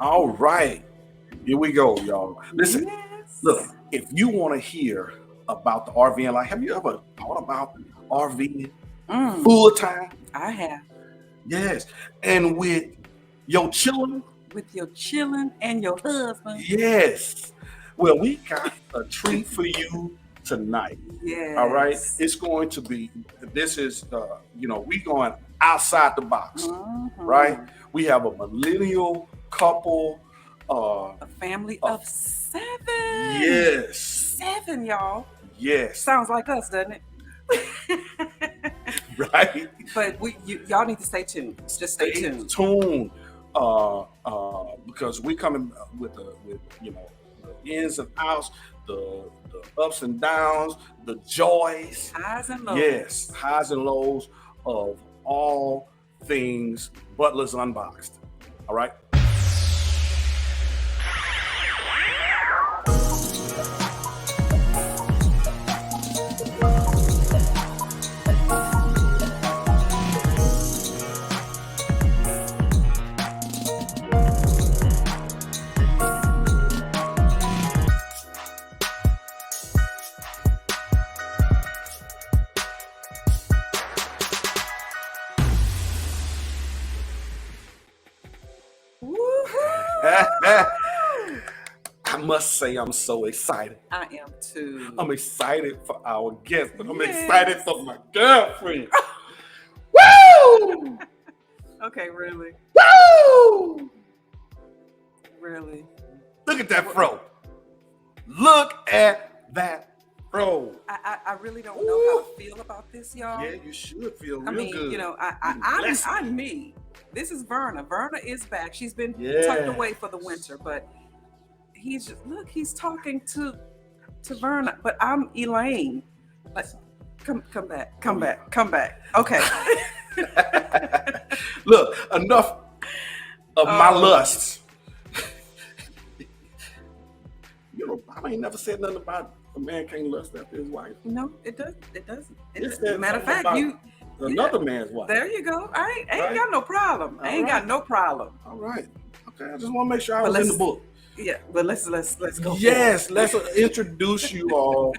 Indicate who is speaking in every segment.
Speaker 1: All right. Here we go, y'all. Listen,
Speaker 2: Yes.
Speaker 1: look, if you want to hear about the RVing life, have you ever thought about RVing full time?
Speaker 2: I have.
Speaker 1: Yes. And with your children?
Speaker 2: With your children and your husband.
Speaker 1: Yes. Well, we got a treat for you tonight.
Speaker 2: Yes.
Speaker 1: All right. It's going to be, this is, we going outside the box, right? We have a millennial couple.
Speaker 2: A family of 7.
Speaker 1: Yes.
Speaker 2: 7, y'all.
Speaker 1: Yes.
Speaker 2: Sounds like us, doesn't it?
Speaker 1: Right.
Speaker 2: But y'all need to stay tuned. Just stay tuned.
Speaker 1: Because we coming with the ins and outs, the ups and downs, the joys,
Speaker 2: highs and lows.
Speaker 1: Yes, highs and lows of all things Butlers Unboxed. All right. I must say I'm so excited.
Speaker 2: I am too.
Speaker 1: I'm excited for our guest, but I'm excited for my girlfriend. Woo!
Speaker 2: Okay, really?
Speaker 1: Woo!
Speaker 2: Really?
Speaker 1: Look at that fro. Look at that fro.
Speaker 2: I really don't know how to feel about this, y'all.
Speaker 1: Yeah, you should feel real
Speaker 2: mean,
Speaker 1: good.
Speaker 2: I'm me. This is Verna. Verna is back. She's been tucked away for the winter, but he's talking to Verna, but I'm Elaine. Let's come back. Okay.
Speaker 1: Look, enough of my lusts. I ain't never said nothing about a man can't lust after his wife.
Speaker 2: No, it doesn't.
Speaker 1: Matter
Speaker 2: of fact,
Speaker 1: another man's wife.
Speaker 2: There you go. I ain't got no problem. Got no problem.
Speaker 1: All right. Okay. I just want to make sure I was in the book.
Speaker 2: Yeah, but let's go.
Speaker 1: Yes, let's introduce you all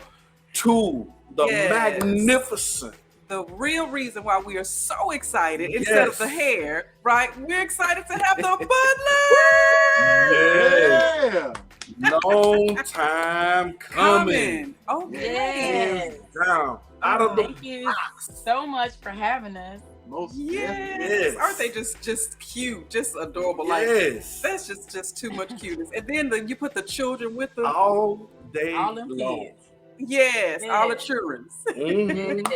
Speaker 1: to the magnificent.
Speaker 2: The real reason why we are so excited, instead of the hair, right? We're excited to have the Butlers.
Speaker 1: Yeah. Long time coming.
Speaker 2: Oh,
Speaker 3: yes.
Speaker 1: Down.
Speaker 3: Thank you so much for having us.
Speaker 2: Yes. Aren't they just cute, just adorable?
Speaker 1: Yes.
Speaker 2: Like, that's just too much cuteness. And then you put the children with them
Speaker 1: all day
Speaker 3: all them
Speaker 1: long.
Speaker 3: Kids.
Speaker 2: Yes, all the children.
Speaker 1: Mm-hmm.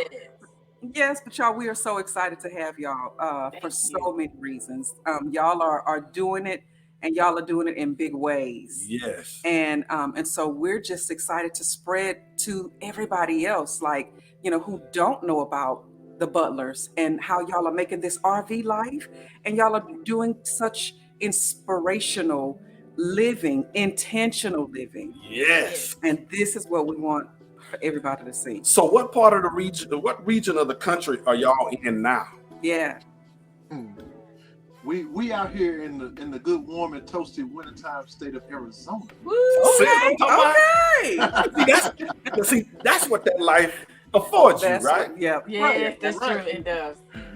Speaker 2: Yes, but y'all, we are so excited to have y'all for so many reasons. Y'all are doing it, and y'all are doing it in big ways.
Speaker 1: Yes.
Speaker 2: And so we're just excited to spread to everybody else, like, who don't know about the Butlers and how y'all are making this RV life, and y'all are doing such inspirational living, intentional living.
Speaker 1: Yes.
Speaker 2: And this is what we want for everybody to see.
Speaker 1: So what part of the region, what region of the country are y'all in now?
Speaker 2: Yeah.
Speaker 4: We out here in the good, warm and toasty wintertime state of Arizona.
Speaker 2: Okay.
Speaker 1: That's what that life affords you, right?
Speaker 3: That's true. It does.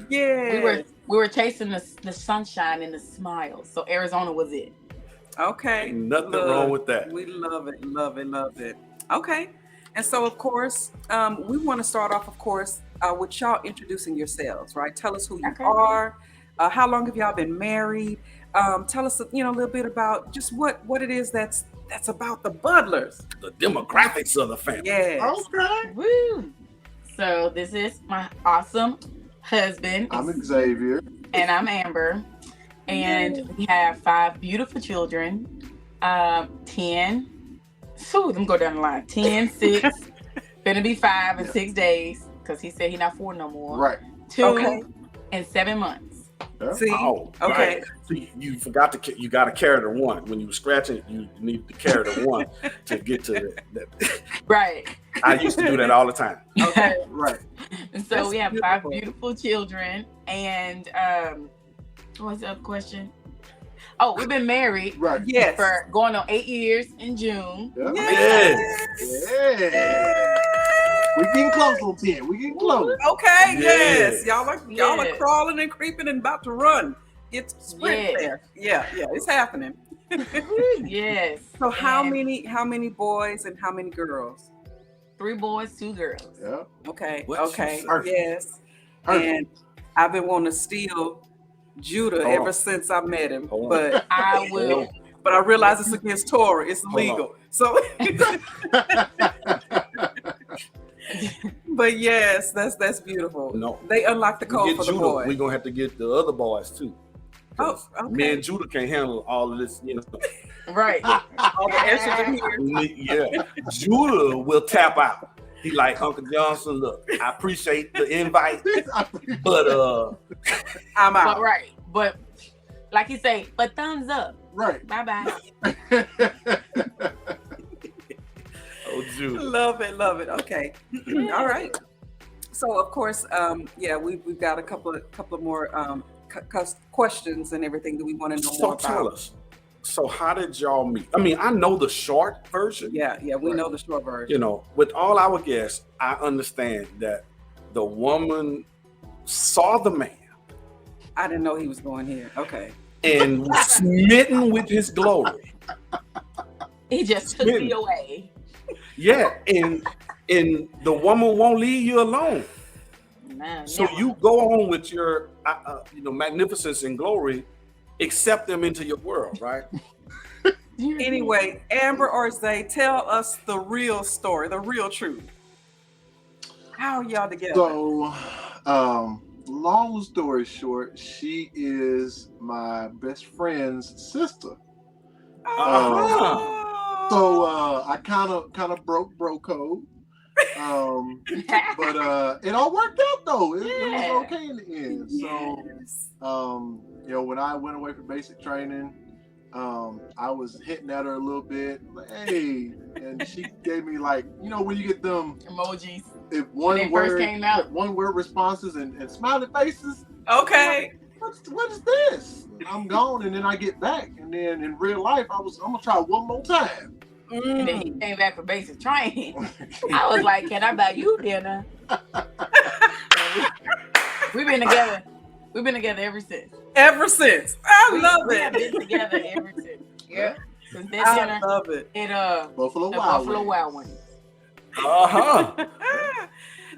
Speaker 2: Yeah.
Speaker 3: We were chasing the sunshine and the smiles, so Arizona was it.
Speaker 2: Okay.
Speaker 1: Ain't nothing wrong with that.
Speaker 2: We love it. Okay. And so, of course, we want to start off, of course, with y'all introducing yourselves, right? Tell us who you are. How long have y'all been married? Tell us, a little bit about just what it is that's about the Butlers.
Speaker 1: The demographics of the family.
Speaker 2: Yes.
Speaker 4: Okay.
Speaker 3: Woo. So this is my awesome husband.
Speaker 4: I'm Xavier.
Speaker 3: And I'm Amber. And we have 5 beautiful children. 10. Let me go down the line. 10, 6. Gonna be 5 in 6 days, because he said he's not 4 no more.
Speaker 4: Right.
Speaker 3: 2 and 7 months.
Speaker 2: See?
Speaker 1: Oh,
Speaker 2: okay.
Speaker 1: Right. See, you forgot you got to carry the 1. When you were scratching, you needed to carry the 1 to get to that.
Speaker 3: Right.
Speaker 1: I used to do that all the time.
Speaker 3: Okay.
Speaker 4: Right.
Speaker 3: And so we have 5 beautiful children. And what was the other question? Oh, we've been married
Speaker 4: Right.
Speaker 2: Yes.
Speaker 3: for going on 8 years in June.
Speaker 4: Yeah.
Speaker 1: Yes.
Speaker 4: Yeah. We getting close on 10. We getting close.
Speaker 2: Okay.
Speaker 1: Yes.
Speaker 2: Yes. Y'all are crawling and creeping and about to run. It's sprint
Speaker 3: Yes.
Speaker 2: there. Yeah. It's happening.
Speaker 3: Yes.
Speaker 2: So how
Speaker 3: And
Speaker 2: many boys and how many girls?
Speaker 3: 3 boys, 2 girls.
Speaker 4: Yeah.
Speaker 2: Okay.
Speaker 1: What
Speaker 2: Okay.
Speaker 1: she
Speaker 4: said.
Speaker 2: Yes.
Speaker 4: Perfect.
Speaker 2: And I've been wanting to steal Judah
Speaker 1: Hold
Speaker 2: ever
Speaker 1: on.
Speaker 2: since I met him,
Speaker 1: Hold on.
Speaker 2: but
Speaker 3: I will.
Speaker 2: I realize it's against Torah. It's
Speaker 1: Hold on.
Speaker 2: illegal. So, but yes, that's beautiful.
Speaker 1: No.
Speaker 2: They unlock the
Speaker 1: We
Speaker 2: code
Speaker 1: get
Speaker 2: for the
Speaker 1: Judah.
Speaker 2: boys.
Speaker 1: We're gonna have to get the other boys too.
Speaker 2: Oh,
Speaker 1: 'Cause
Speaker 2: okay.
Speaker 1: Me and Judah can't handle all of this,
Speaker 3: Right.
Speaker 2: All the extras in here.
Speaker 1: Yeah. Judah will tap out. He like, Uncle Johnson, look, I appreciate the invite, but
Speaker 2: I'm out.
Speaker 3: But right. But like you say, but thumbs up.
Speaker 4: Right.
Speaker 3: Bye bye.
Speaker 1: oh Judah.
Speaker 2: Love it. Okay. All right. So of course, we've got a couple of more questions and everything that we want to know
Speaker 1: So
Speaker 2: more
Speaker 1: tell
Speaker 2: about.
Speaker 1: us. So how did y'all meet? I mean, I know the short version.
Speaker 2: Yeah, we
Speaker 4: Right.
Speaker 2: know the short version.
Speaker 1: With all our guests, I understand that the woman saw the man
Speaker 2: I didn't know he was going here. Okay.
Speaker 1: and was smitten with his glory.
Speaker 3: He just took me away.
Speaker 1: Yeah, and the woman won't leave you alone.
Speaker 3: Man,
Speaker 1: So
Speaker 3: never.
Speaker 1: you go on with your magnificence and glory, accept them into your world, right?
Speaker 2: Anyway, Amber or Zay, tell us the real story, the real truth. How are y'all together?
Speaker 4: So, long story short, she is my best friend's sister.
Speaker 2: Oh.
Speaker 4: So I kind of broke bro code. But it all worked out though. It was okay in the end.
Speaker 2: Yes.
Speaker 4: So when I went away for basic training, I was hitting at her a little bit, like, hey, and she gave me like, when you get them
Speaker 3: Emojis.
Speaker 4: if
Speaker 3: When they first came out.
Speaker 4: one word responses and smiley faces.
Speaker 2: Okay.
Speaker 4: What is this? I'm gone, and then I get back, and then in real life, I'm gonna try one more time.
Speaker 3: And then he came back for basic training. I was like, can I buy you dinner? We've been together. We've been together ever since.
Speaker 2: Ever since. I love
Speaker 3: We
Speaker 2: it.
Speaker 3: have been together ever since.
Speaker 4: Yeah.
Speaker 3: Since that
Speaker 2: I
Speaker 3: dinner
Speaker 2: love it.
Speaker 3: at
Speaker 4: Buffalo
Speaker 3: the
Speaker 4: Wild
Speaker 3: Buffalo
Speaker 4: Wings.
Speaker 3: Wild Wings.
Speaker 1: Uh-huh.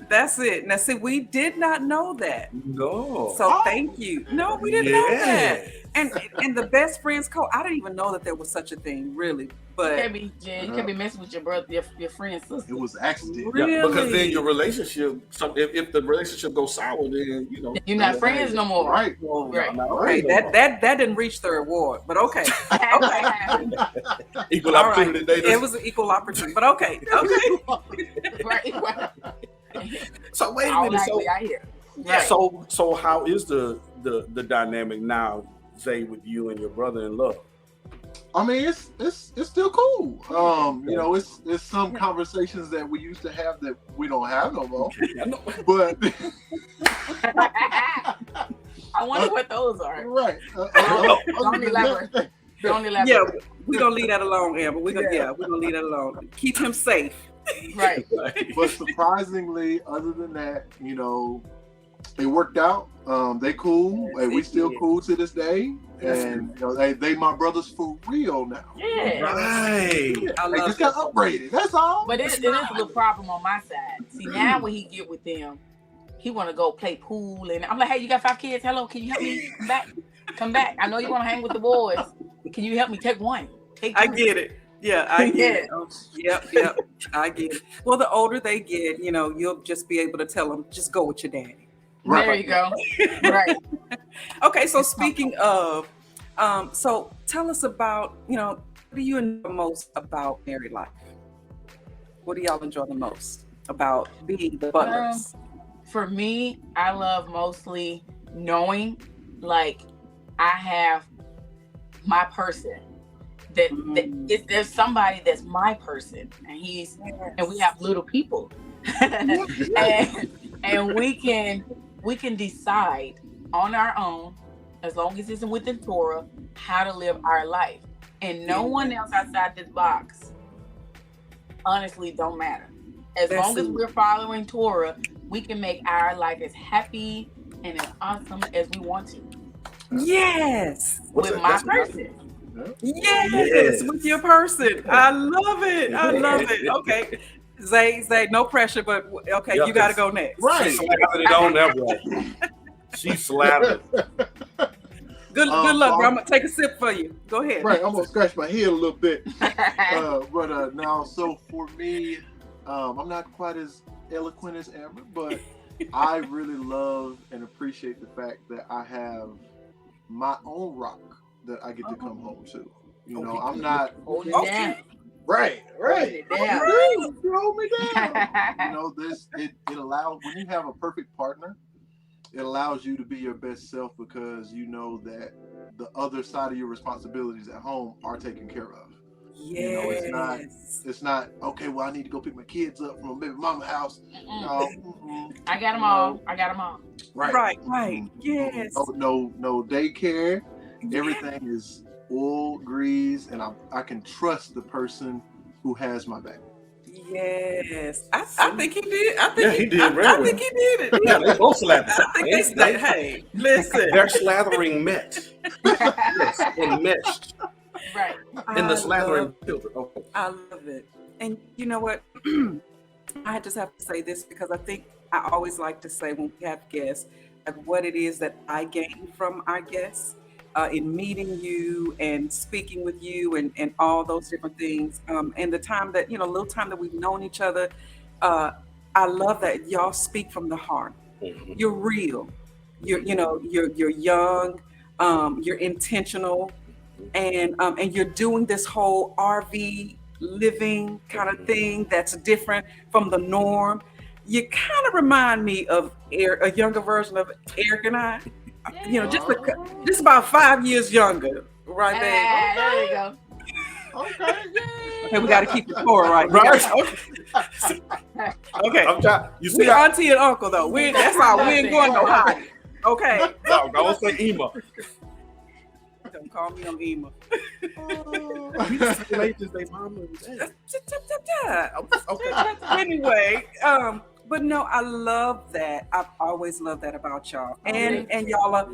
Speaker 2: That's it. Now, see, we did not know that.
Speaker 1: No.
Speaker 2: So thank you. No, we didn't know that. And the best friends code, I didn't even know that there was such a thing, really.
Speaker 3: You
Speaker 2: But
Speaker 3: can't be messing with your brother, your friend's sister.
Speaker 4: It was an accident.
Speaker 2: Really?
Speaker 1: Yeah, because then your relationship, if the relationship goes sour, then
Speaker 3: You're not friends no more.
Speaker 4: Right.
Speaker 1: well,
Speaker 3: Right.
Speaker 1: not
Speaker 2: okay,
Speaker 1: right no more.
Speaker 2: that didn't reach their award. But okay.
Speaker 1: Equal
Speaker 2: All
Speaker 1: opportunity
Speaker 2: right.
Speaker 1: dating.
Speaker 2: It was an equal opportunity. But okay.
Speaker 3: right.
Speaker 1: So wait a
Speaker 3: All
Speaker 1: minute.
Speaker 3: likely out here.
Speaker 2: Right.
Speaker 1: So how is the dynamic now, Zay, with you and your brother-in-law?
Speaker 4: I mean, it's still cool. It's some conversations that we used to have that we don't have no more.
Speaker 1: I know.
Speaker 4: But
Speaker 3: I wonder what those are.
Speaker 4: right.
Speaker 3: Don't elaborate. Don't elaborate.
Speaker 2: Yeah, we're gonna leave that alone, Amber. We're gonna leave that alone. Keep him safe.
Speaker 3: Right.
Speaker 4: But surprisingly, other than that, it worked out. They cool.
Speaker 2: Yes,
Speaker 4: And we
Speaker 2: it
Speaker 4: still
Speaker 2: did.
Speaker 4: cool to this day. And they my brothers for real now.
Speaker 3: Yeah.
Speaker 1: Right.
Speaker 2: I
Speaker 4: They
Speaker 2: love
Speaker 4: just got
Speaker 2: it.
Speaker 4: upgraded. That's all.
Speaker 3: But it is a little problem on my side. See, now when he get with them, he want to go play pool. And I'm like, hey, you got 5 kids? Hello, can you help me? Come back. I know you want to hang with the boys. Can you help me take one? Take 2.
Speaker 2: I get it. Yeah, I get it. Oh, yep. I get it. Well, the older they get, you'll just be able to tell them, just go with your daddy.
Speaker 4: Right.
Speaker 3: There you go. Right.
Speaker 2: Okay, so speaking of, so tell us about, what do you enjoy most about married life? What do y'all enjoy the most about being the Butlers?
Speaker 3: For me, I love mostly knowing, like, I have my person. There's somebody that's my person, and we have little people, and we can decide on our own as long as it's within Torah, how to live our life. And no one else outside this box, honestly, don't matter. As long as we're following Torah, we can make our life as happy and as awesome as we want to.
Speaker 2: Yes.
Speaker 3: With my person.
Speaker 2: Yes, with your person. I love it. I love it. Okay. Zay, no pressure, but okay, you got to go next.
Speaker 1: Right. She slathered it on that way. She slathered.
Speaker 2: Good luck, bro. I'm going to take a sip for you. Go ahead.
Speaker 4: Right, I'm going to scratch my head a little bit. But now, so for me, I'm not quite as eloquent as Amber, but I really love and appreciate the fact that I have my own rock that I get to come home to. You know, I'm not
Speaker 3: Hold it down.
Speaker 4: right.
Speaker 3: Hold it down.
Speaker 4: You hold me down. You know, it allows, when you have a perfect partner, it allows you to be your best self because you know that the other side of your responsibilities at home are taken care of.
Speaker 2: Yes.
Speaker 4: You know, it's not okay. Well, I need to go pick my kids up from a baby mama house. No,
Speaker 3: I got them all. I got them all.
Speaker 2: Right. Yes.
Speaker 4: No daycare. Everything is all grease, and I can trust the person who has my back.
Speaker 2: Yes, I think he did. I think
Speaker 1: he did.
Speaker 2: I think he did it.
Speaker 1: Yeah, they both slathered.
Speaker 2: I think they said, "Hey, listen."
Speaker 1: Their slathering met. Yes, and meshed.
Speaker 3: Right.
Speaker 1: And the slathering filter. Okay.
Speaker 2: I love it. And you know what? I just have to say this because I think I always like to say when we have guests of what it is that I gain from our guests in meeting you and speaking with you and all those different things. And the time that, little time that we've known each other, I love that y'all speak from the heart.
Speaker 1: Mm-hmm.
Speaker 2: You're real. You're young. You're intentional. And you're doing this whole RV living kind of thing that's different from the norm. You kind of remind me of a younger version of Eric and I. Just about 5 years younger, right there.
Speaker 3: There you go.
Speaker 2: Okay, we got to keep the score right. Okay.
Speaker 1: I'm trying. You see,
Speaker 2: we auntie and uncle though. That's how we ain't going no high. Okay.
Speaker 1: No, don't say Ema.
Speaker 2: Don't call me on Ema. Anyway, but no, I love that. I've always loved that about y'all. And y'all are,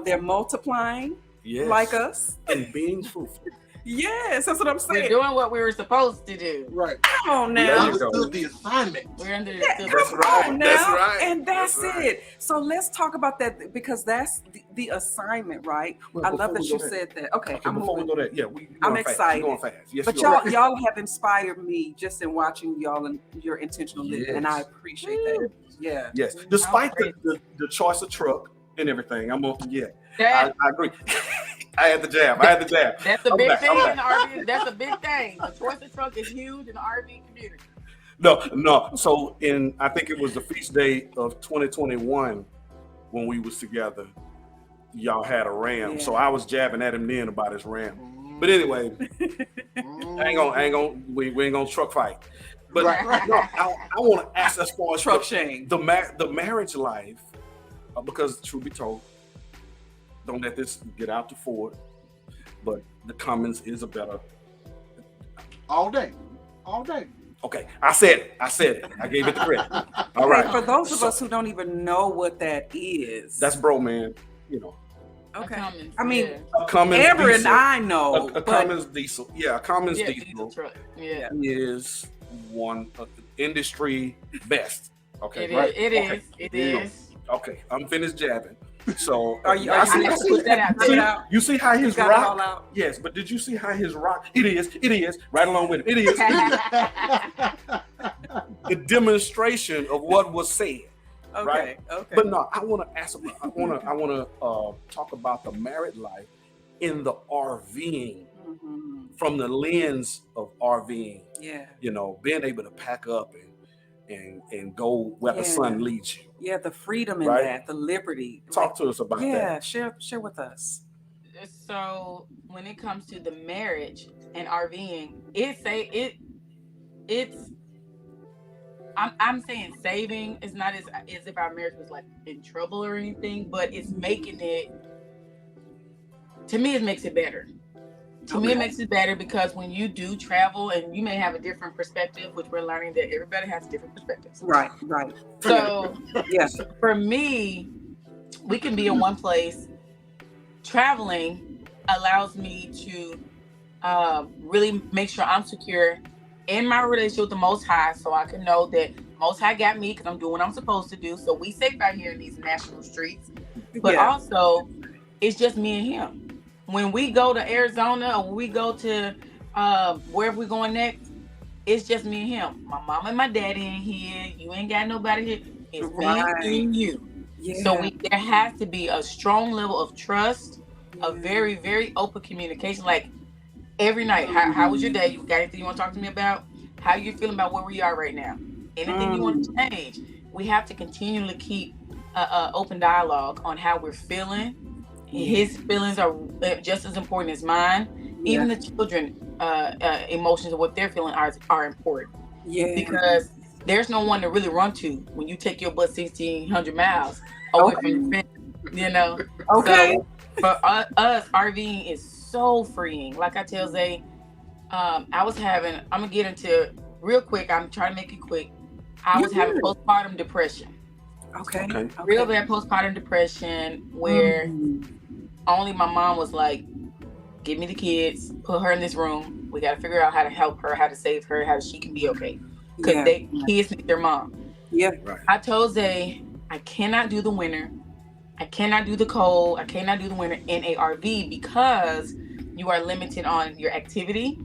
Speaker 2: they're multiplying like us.
Speaker 1: And being fruitful.
Speaker 2: Yes, that's what I'm saying.
Speaker 3: We're doing what we were supposed to do.
Speaker 4: Right.
Speaker 2: Come on now.
Speaker 4: Understood the assignment.
Speaker 3: We're under
Speaker 1: That's right.
Speaker 2: Now.
Speaker 1: That's right.
Speaker 2: And that's
Speaker 1: right.
Speaker 2: it. So let's talk about that because that's the assignment, right?
Speaker 1: Well,
Speaker 2: I love that you
Speaker 1: that.
Speaker 2: said that. Okay,
Speaker 1: before we go there,
Speaker 2: I'm excited.
Speaker 1: We're going fast. Yes,
Speaker 2: but y'all have inspired me just in watching y'all and your intentional living, and I appreciate that. Yeah.
Speaker 1: Yes. Despite the choice of truck and everything, I agree. I had the jab.
Speaker 3: That's a big thing in the RV. That's a big thing. The choice of truck is huge in the RV community.
Speaker 1: No. So I think it was the feast day of 2021 when we was together. Y'all had a Ram,
Speaker 2: Yeah.
Speaker 1: so I was jabbing at him then about his Ram. But anyway, we ain't gonna truck fight. But no, I want to ask as far as
Speaker 2: Truck shame.
Speaker 1: the marriage life, because truth be told, don't let this get out to Ford, but the Cummins is a better.
Speaker 4: All day.
Speaker 1: Okay, I said it. I gave it the credit. All right.
Speaker 2: For those of us who don't even know what that is,
Speaker 1: That's bro, man.
Speaker 2: okay.
Speaker 3: Cummins,
Speaker 2: I mean,
Speaker 1: A Cummins
Speaker 2: Amber
Speaker 1: diesel.
Speaker 2: and I know,
Speaker 1: A Cummins diesel. Yeah, a Cummins diesel
Speaker 3: truck. Yeah.
Speaker 1: is one of the industry best. Okay,
Speaker 3: It is.
Speaker 1: Okay, I'm finished jabbing. So
Speaker 2: Are you
Speaker 3: put that out there.
Speaker 1: you see how his
Speaker 2: got it all
Speaker 1: rock?
Speaker 2: out?
Speaker 1: Yes, but did you see how his rock? It is right along with it. It is the demonstration of what was said.
Speaker 2: Okay.
Speaker 1: Right?
Speaker 2: Okay.
Speaker 1: But no, I want to ask. I want to talk about the married life in the RVing from the lens of RVing.
Speaker 2: Yeah.
Speaker 1: Being able to pack up and go where the sun leads you.
Speaker 2: Yeah, the freedom in
Speaker 1: Right?
Speaker 2: that, the liberty.
Speaker 1: Talk to us about that.
Speaker 2: Yeah, share with us.
Speaker 3: So when it comes to the marriage and RVing, I'm saying saving is not as if our marriage was like in trouble or anything, but it's making it to me, it makes it better. To me, it makes it better because when you do travel, and you may have a different perspective, which we're learning that everybody has different perspectives.
Speaker 2: Right.
Speaker 3: So,
Speaker 2: Yes.
Speaker 3: for me, we can be in one place. Traveling allows me to really make sure I'm secure in my relationship with the Most High, so I can know that Most High got me because I'm doing what I'm supposed to do. So we safe out here in these national streets. But also, it's just me and him. When we go to Arizona, or when we go to wherever we're going next, it's just me and him. My mom and my daddy ain't here. You ain't got nobody here. It's me and you. Yeah. So there has to be a strong level of trust, a very, very open communication. Like every night, how was your day? You got anything you want to talk to me about? How you feeling about where we are right now? Anything you want to change? We have to continually keep open dialogue on how we're feeling. His feelings are just as important as mine. Even the children emotions and what they're feeling are important. Yeah. Because there's no one to really run to when you take your butt 1,600 miles away from your family, you know? Okay. So for us, RVing is so freeing. Like I tell Zay, I'm gonna get into real quick. I'm trying to make it quick. I was having postpartum depression. Okay. Real bad postpartum depression where only my mom was like, give me the kids, put her in this room. We got to figure out how to help her, how to save her, how she can be okay. Because kids need their mom. Yeah. Right. I told Zay, I cannot do the winter. I cannot do the cold. I cannot do the winter in a RV because you are limited on your activity.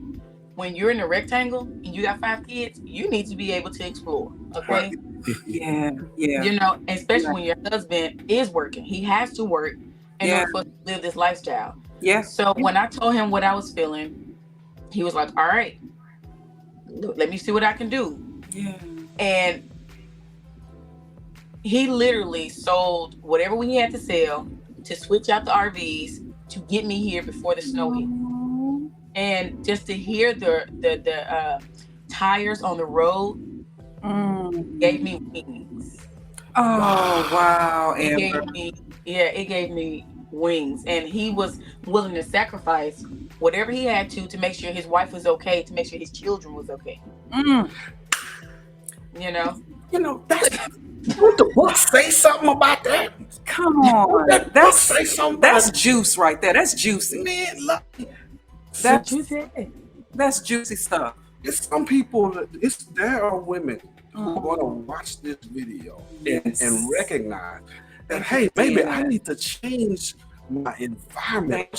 Speaker 3: When you're in a rectangle and you got 5 kids, you need to be able to explore. Okay. Right. Yeah. You know, especially when your husband is working. He has to work in order for us to live this lifestyle. Yeah. So when I told him what I was feeling, he was like, all right, let me see what I can do. Yeah. And he literally sold whatever we had to sell to switch out the RVs to get me here before the snow hit. And just to hear the tires on the road gave me wings. Oh, wow. It gave me wings. And he was willing to sacrifice whatever he had to make sure his wife was okay, to make sure his children was okay. You know,
Speaker 1: that's would the book say something about that?
Speaker 2: Come on. That's juice right there. That's juicy.
Speaker 1: Man, look.
Speaker 2: That's juicy stuff.
Speaker 1: It's some people, there are women who are going to watch this video and recognize that, hey, maybe I need to change my environment.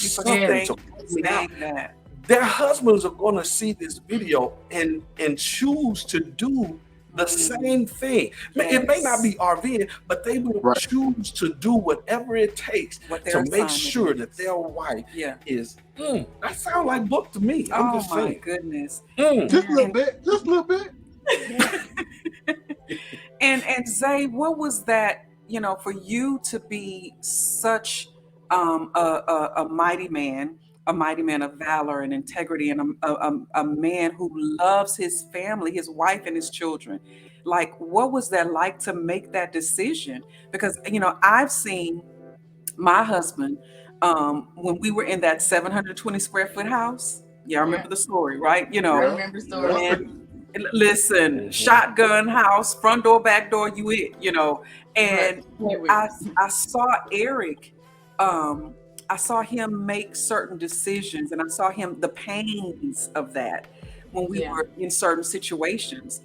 Speaker 1: Their husbands are going to see this video and choose to do the same thing. It may not be RVing, but they will choose to do whatever it takes to make sure that their wife is. That sounds like book to me. I'm just saying.
Speaker 2: Goodness.
Speaker 4: Just a little bit.
Speaker 2: And Zay, what was that? For you to be such a mighty man of valor and integrity, and a man who loves his family, his wife and his children. Like, what was that like to make that decision? Because, I've seen my husband, when we were in that 720 square foot house. Yeah, I remember the story, right?
Speaker 3: I remember the story.
Speaker 2: And listen, shotgun house, front door, back door, and I saw Eric, I saw him make certain decisions, and I saw the pains of that when we were in certain situations.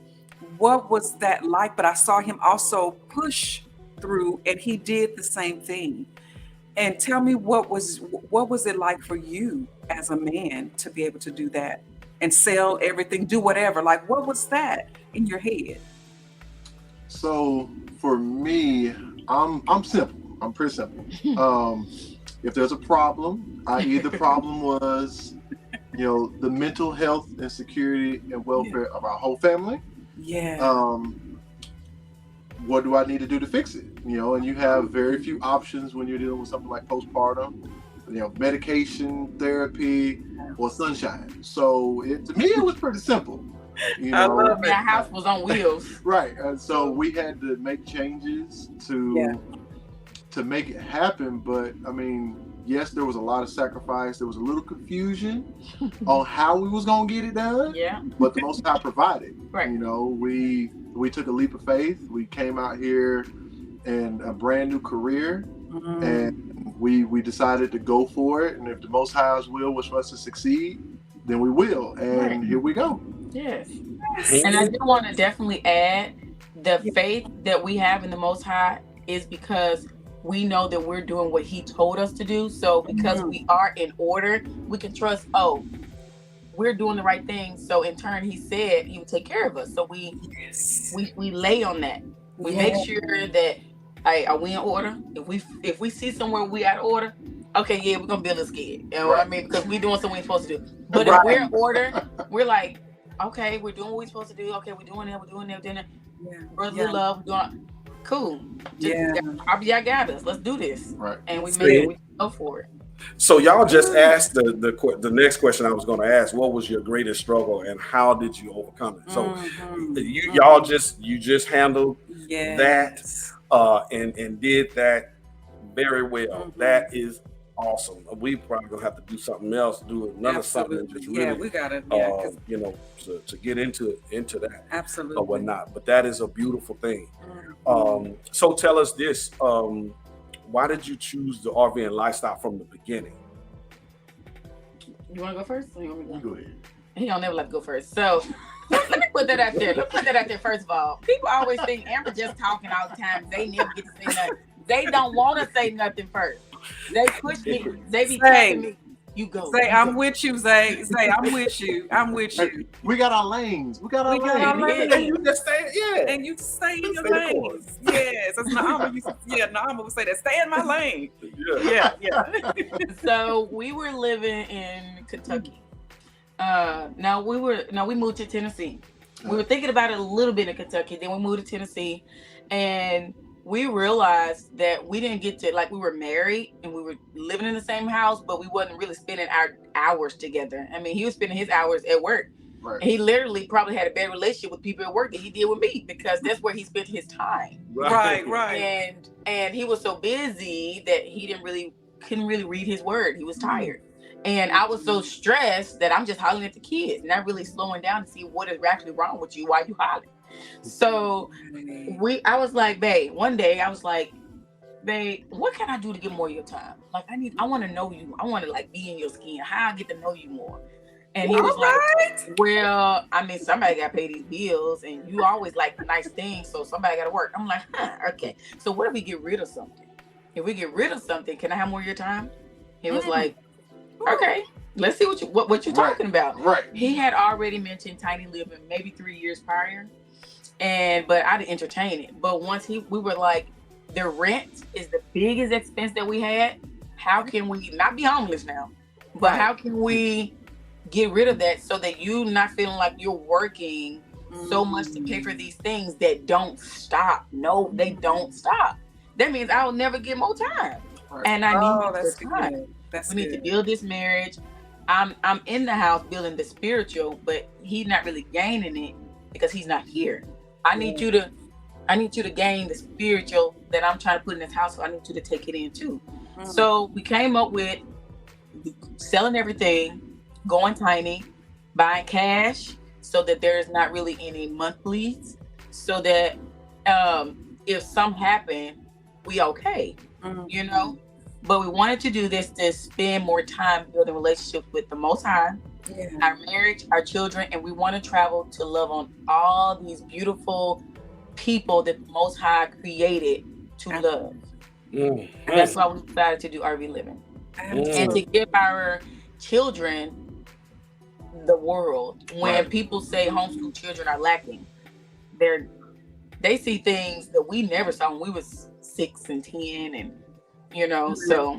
Speaker 2: What was that like? But I saw him also push through, and he did the same thing. And tell me, what was it like for you as a man to be able to do that and sell everything, do whatever? Like, what was that in your head?
Speaker 4: So for me, I'm simple. I'm pretty simple. If there's a problem, i.e. the problem was, the mental health and security and welfare of our whole family. Yeah. What do I need to do to fix it? And you have very few options when you're dealing with something like postpartum, medication, therapy, or sunshine. So to me, it was pretty simple.
Speaker 2: I love it.
Speaker 3: Our house was on wheels.
Speaker 4: Right. So we had to make changes to make it happen. But I mean, yes, there was a lot of sacrifice. There was a little confusion on how we was gonna get it done.
Speaker 3: Yeah.
Speaker 4: But the Most High provided.
Speaker 3: Right.
Speaker 4: You know, we took a leap of faith. We came out here in a brand new career, and we decided to go for it. And if the Most High's will was for us to succeed, then we will. And here we go.
Speaker 3: Yes. And I do want to definitely add, the faith that we have in the Most High is because we know that we're doing what He told us to do. So because we are in order, we can trust, we're doing the right thing. So in turn, He said He would take care of us. So we lay on that. We make sure that, hey, are we in order? If we see somewhere we out of order, okay, yeah, we're gonna be a little scared. You know what I mean? Because we're doing something we're supposed to do. But if we're in order, we're like, okay, we're doing what we're supposed to do. Okay, we're doing that. Yeah. Brotherly love, doing cool. Y'all got us. Let's do this.
Speaker 4: Right.
Speaker 3: And we go for it.
Speaker 1: So y'all just asked the next question I was going to ask. What was your greatest struggle, and how did you overcome it? So y'all just handled that and did that very well. That is awesome. We probably gonna have to do something else, do another something, and just really,
Speaker 2: we gotta,
Speaker 1: to get into that,
Speaker 2: absolutely,
Speaker 1: or whatnot. But that is a beautiful thing. So tell us this: why did you choose the RVing lifestyle from the beginning?
Speaker 3: You want to go first? Or you want me to
Speaker 4: go ahead.
Speaker 3: He don't never let me go first. So let me put that out there. Let's put that out there first of all. People always think Amber just talking all the time. They never get to say nothing. They don't want to say nothing first. They push me. They be tapping me. You go.
Speaker 2: Say, I'm with you, Zay. Say, I'm with you. I'm with you.
Speaker 4: We got our lanes. We got our
Speaker 2: lanes.
Speaker 1: And you just stay,
Speaker 2: and you stay in your lanes. Yes. That's Naama would say that. Stay in my lane. Yeah.
Speaker 3: So we were living in Kentucky. We moved to Tennessee. We were thinking about it a little bit in Kentucky. Then we moved to Tennessee, and we realized that we didn't get to, like, we were married and we were living in the same house, but we wasn't really spending our hours together. I mean, he was spending his hours at work. Right. And he literally probably had a better relationship with people at work than he did with me, because that's where he spent his time.
Speaker 2: Right.
Speaker 3: And he was so busy that he couldn't really read his word. He was tired. And I was so stressed that I'm just hollering at the kids, not really slowing down to see what is actually wrong with you, why you hollering. So I was like, babe, one day I was like, babe, what can I do to get more of your time? Like, I want to know you. I want to, like, be in your skin. How I get to know you more? And he was like, well, I mean, somebody got to pay these bills, and you always like nice things, so somebody got to work. I'm like, okay. So what if we get rid of something? If we get rid of something, can I have more of your time? He was like, okay, let's see what you're talking about.
Speaker 4: Right.
Speaker 3: He had already mentioned tiny living maybe 3 years prior. But I didn't entertain it. But once we were like, the rent is the biggest expense that we had. How can we not be homeless now? But how can we get rid of that so that you not feeling like you're working so much to pay for these things that don't stop? No, they don't stop. That means I'll never get more time. Right. And I need the time. We need to build this marriage. I'm in the house building the spiritual, but he's not really gaining it because he's not here. I need you to gain the spiritual that I'm trying to put in this house. So I need you to take it in too. So we came up with selling everything, going tiny, buying cash so that there's not really any monthlies, so that if something happened, we okay, you know. But we wanted to do this to spend more time building relationships with the Most High, our marriage, our children, and we want to travel to love on all these beautiful people that the Most High created to love. And that's why we decided to do RV living. And to give our children the world. When people say homeschool children are lacking, they see things that we never saw when we was 6 and 10, and you know, so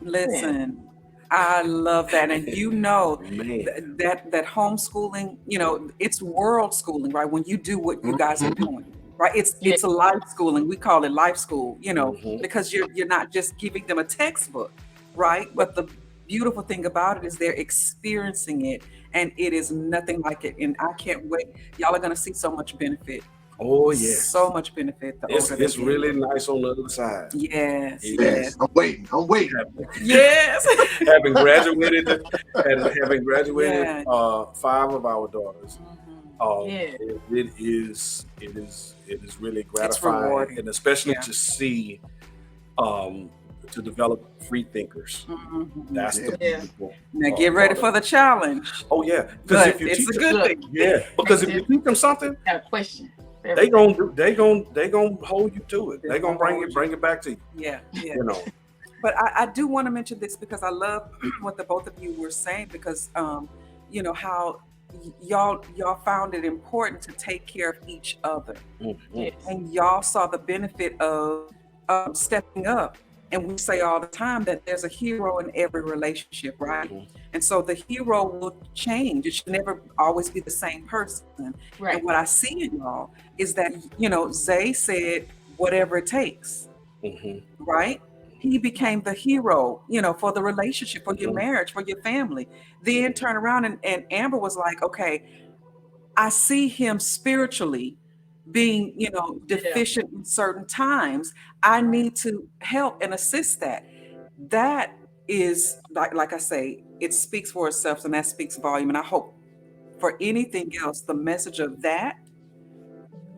Speaker 2: listen. I love that. And you know, that homeschooling, you know, it's world schooling, right? When you do what you guys are doing, right? It's a life schooling. We call it life school, you know, because you're not just giving them a textbook, right? But the beautiful thing about it is they're experiencing it, and it is nothing like it. And I can't wait. Y'all are going to see so much benefit
Speaker 1: Oh yes.
Speaker 2: So much benefit the older they
Speaker 1: It's
Speaker 2: get.
Speaker 1: really nice on the other side.
Speaker 2: Yes.
Speaker 4: Yes, I'm waiting.
Speaker 2: Yes.
Speaker 1: Having graduated, having graduated
Speaker 2: Yeah.
Speaker 1: 5 of our daughters,
Speaker 3: Yeah.
Speaker 1: it is really gratifying,
Speaker 2: rewarding.
Speaker 1: and especially
Speaker 2: Yeah.
Speaker 1: to see to develop free thinkers. That's the
Speaker 3: Yeah.
Speaker 1: beautiful.
Speaker 2: Now get ready for the challenge.
Speaker 1: Oh yeah,
Speaker 2: But
Speaker 1: if you
Speaker 2: it's
Speaker 1: teach
Speaker 2: a
Speaker 1: them,
Speaker 2: good thing.
Speaker 1: yeah, because if you teach them something,
Speaker 3: Got a question.
Speaker 1: they gonna hold you to it. They gonna bring it back to you.
Speaker 2: Yeah. Yeah.
Speaker 1: You know.
Speaker 2: But I do want to mention this because I love what the both of you were saying, because you know how y'all found it important to take care of each other,
Speaker 1: Mhm.
Speaker 2: and y'all saw the benefit of stepping up. And we say all the time that there's a hero in every relationship, right?
Speaker 1: Mhm.
Speaker 2: And so the hero will change. It should never always be the same person.
Speaker 3: Right.
Speaker 2: And what I see in y'all is that, you know, Zay said, whatever it takes,
Speaker 1: Mhm.
Speaker 2: right? He became the hero, you know, for the relationship, for your
Speaker 1: Mhm.
Speaker 2: marriage, for your family. Then turn around and Amber was like, okay, I see him spiritually being, you know, deficient in certain times. I need to help and assist that. That is like I say, it speaks for itself, and that speaks volume. And I hope for anything else, the message of that,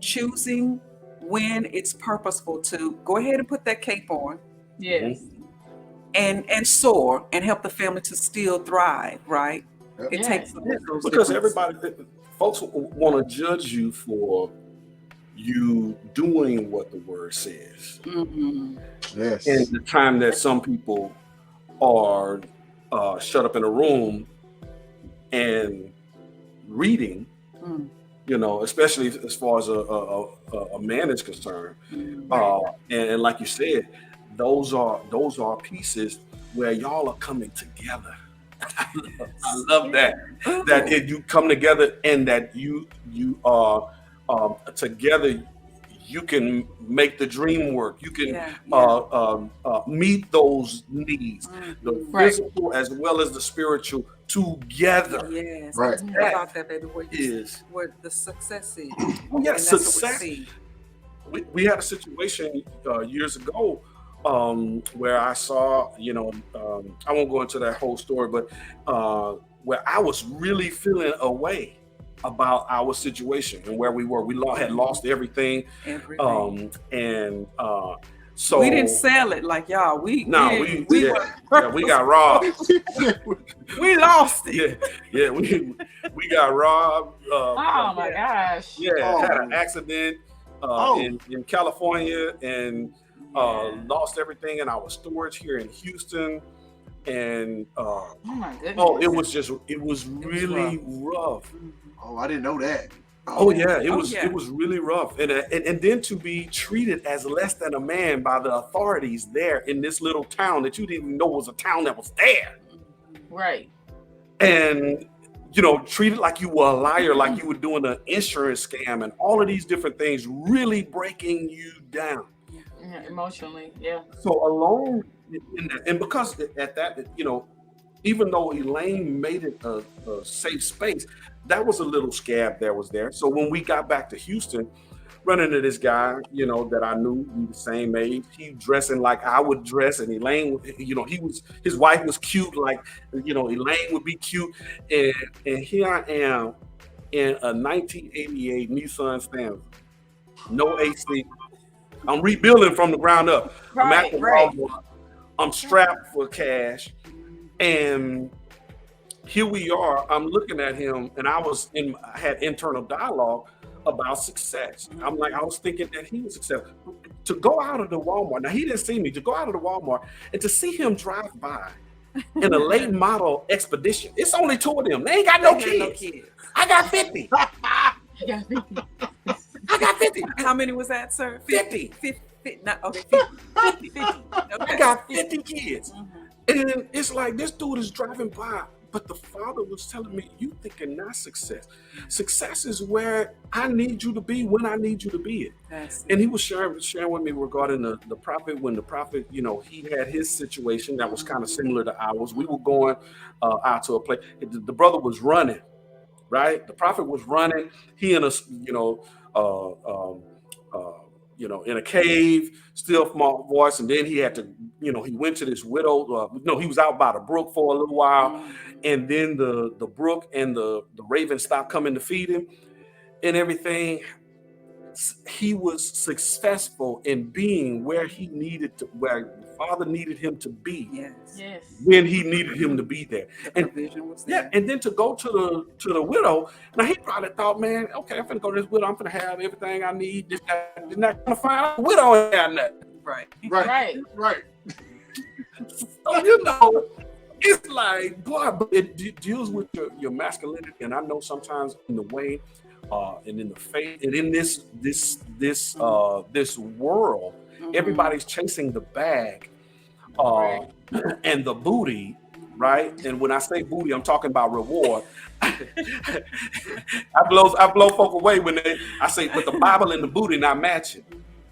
Speaker 2: choosing when it's purposeful to go ahead and put that cape on
Speaker 3: Yes.
Speaker 2: and soar and help the family to still thrive, right?
Speaker 4: Yep.
Speaker 2: It
Speaker 3: Yeah.
Speaker 2: takes those
Speaker 1: Because
Speaker 2: different-
Speaker 1: folks want to judge you for you doing what the word says.
Speaker 2: Mhm.
Speaker 4: Yes.
Speaker 1: And the time that some people are shut up in a room and reading,
Speaker 2: Mm.
Speaker 1: you know, especially as far as a man is concerned. And like you said, those are pieces where y'all are coming together. I love that. That you come together and that you are together. You can make the dream work. You can meet those needs, the physical as well as the spiritual together.
Speaker 2: Yes.
Speaker 4: Right.
Speaker 2: Let's talk about that, baby.
Speaker 1: Is
Speaker 2: Where the success is.
Speaker 1: oh yeah,
Speaker 2: And that's what we
Speaker 1: success.
Speaker 2: see.
Speaker 1: We had a situation years ago where I saw, you know, I won't go into that whole story, but where I was really feeling a way about our situation and where we were. We had lost everything. And so
Speaker 2: we didn't sell it like y'all. We
Speaker 1: got robbed.
Speaker 2: We lost it.
Speaker 1: Yeah, we got robbed.
Speaker 3: Oh my gosh.
Speaker 1: Yeah, had an accident in California and lost everything in our storage here in Houston. And
Speaker 3: Oh my goodness.
Speaker 1: it was really rough.
Speaker 4: Oh, I didn't know that.
Speaker 1: Oh yeah, it was really rough, and then to be treated as less than a man by the authorities there in this little town that you didn't even know was a town that was there,
Speaker 3: Right.
Speaker 1: and you know, treated like you were a liar, like you were doing an insurance scam, and all of these different things really breaking you down.
Speaker 3: Yeah, emotionally, yeah.
Speaker 1: So alone in that, and because at that, you know, even though Elaine made it a safe space, that was a little scab that was there. So when we got back to Houston, running into this guy, you know, that I knew, we the same age, he dressing like I would dress, and Elaine, you know, his wife was cute, like, you know, Elaine would be cute, and here I am in a 1988 Nissan Stanza, no AC. I'm rebuilding from the ground up. I'm at the Walmart. I'm strapped for cash, and here we are. I'm looking at him, and I had internal dialogue about success. I was thinking that he was successful. To go out of the Walmart, now he didn't see me, to go out of the Walmart and to see him drive by in a late model Expedition. It's only 2 of them. They ain't got no kids. I got 50. I got 50.
Speaker 2: How many was that, sir?
Speaker 1: 50.
Speaker 2: 50. Not, okay, 50. 50. Okay.
Speaker 1: I got 50 kids. And it's like this dude is driving by, but the father was telling me, you thinking not success. Success is where I need you to be when I need you to be it. And he was sharing with me regarding the prophet, when the prophet, you know, he had his situation that was kind of similar to ours. We were going out to a place. The brother was running right? The prophet was running. He in a, uh, um, in a cave, still small voice, and then he had to, he went to this widow. No, he was out by the brook for a little while, and then the brook and the raven stopped coming to feed him and everything. He was successful in being where where the Father needed him to be.
Speaker 3: Yes.
Speaker 1: When he needed him to be there.
Speaker 2: The provision was there.
Speaker 1: Yeah, and then to go to the widow. Now he probably thought, man, okay, I'm gonna go to this widow. I'm gonna have everything I need. This guy is not gonna find out the widow ain't have nothing.
Speaker 3: Right.
Speaker 1: So it's like, boy, but it deals with your masculinity, and I know sometimes in the way, and in the faith, and in this world, everybody's chasing the bag, and the booty, right? And when I say booty, I'm talking about reward. I blow folk away when I say, but the Bible and the booty not matching,